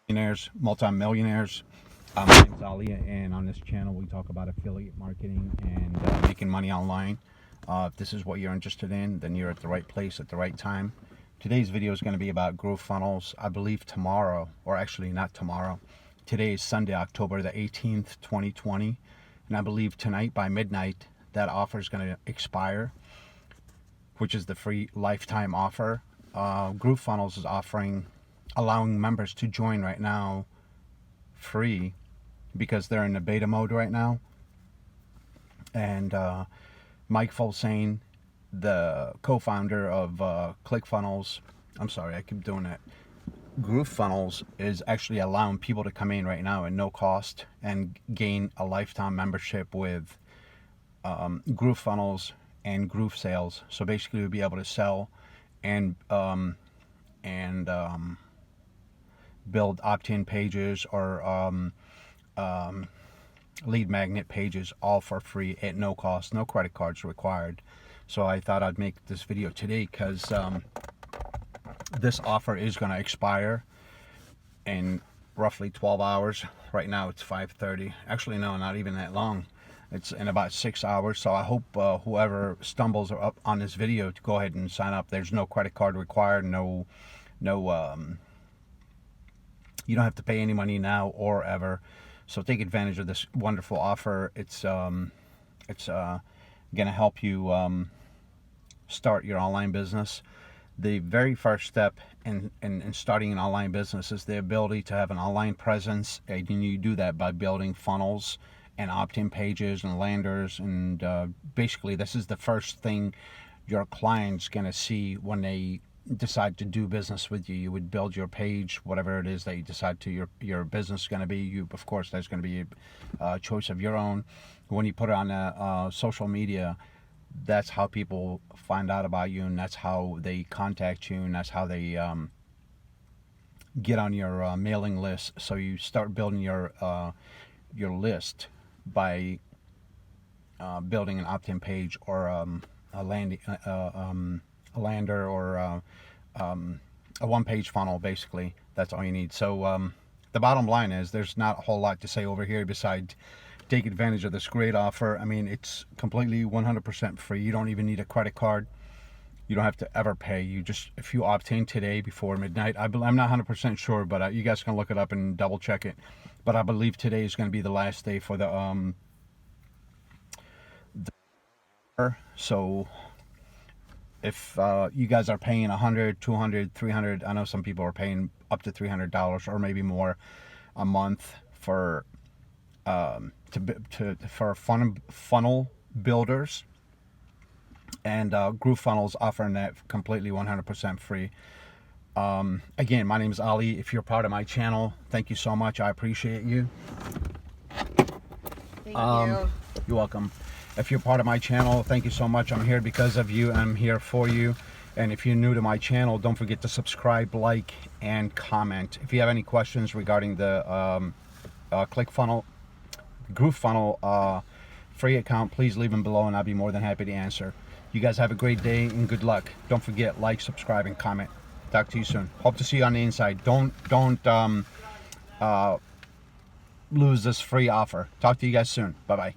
millionaires, multi-millionaires. My name's Ali, and on this channel we talk about affiliate marketing and making money online. If this is what you're interested in, then you're at the right place at the right time. Today's video is going to be about GrowFunnels. I believe tomorrow, or actually not tomorrow, today is Sunday, October the 18th, 2020, and I believe tonight by midnight that offer is going to expire, which is the free lifetime offer. GrowFunnels is allowing members to join right now free because they're in the beta mode right now. And Mike Folsane, the co-founder of ClickFunnels, I'm sorry, I keep doing that. GrowFunnels is actually allowing people to come in right now at no cost and gain a lifetime membership with GrowFunnels and Groove Sales. So basically, you'll be able to sell and build opt-in pages or lead magnet pages, all for free at no cost, no credit cards required. So I thought I'd make this video today because this offer is going to expire in roughly 12 hours. Right now it's 5:30. Actually, no, not even that long. It's in about 6 hours. So I hope whoever stumbles up on this video to go ahead and sign up. There's no credit card required. No, you don't have to pay any money now or ever. So take advantage of this wonderful offer. It's gonna help you start your online business. The very first step in starting an online business is the ability to have an online presence, and you do that by building funnels and opt-in pages and landers, and basically this is the first thing your client's gonna see when they decide to do business with you. You would build your page, whatever it is that you decide to your business is going to be. You, of course, there's going to be a choice of your own. When you put it on social media, that's how people find out about you, and that's how they contact you, and that's how they get on your mailing list. So you start building your list by building an opt-in page or a lander or a one-page funnel. Basically, that's all you need. So the bottom line is there's not a whole lot to say over here besides take advantage of this great offer. I mean, it's completely 100% free. You don't even need a credit card. You don't have to ever pay. You just, if you opt in today before midnight, I'm not 100% sure, but you guys can look it up and double check it. But I believe today is going to be the last day for the so if you guys are paying $100, $200, $300, I know some people are paying up to $300 or maybe more a month for funnel builders, and GrowFunnels offering that completely 100% free. Again, my name is Ali. If you're part of my channel, thank you so much. I appreciate you. Thank you. You're welcome. If you're part of my channel, thank you so much. I'm here because of you. I'm here for you. And if you're new to my channel, don't forget to subscribe, like, and comment. If you have any questions regarding the ClickFunnels, GrowFunnels free account, please leave them below and I'll be more than happy to answer. You guys have a great day and good luck. Don't forget, like, subscribe, and comment. Talk to you soon. Hope to see you on the inside. Don't lose this free offer. Talk to you guys soon. Bye-bye.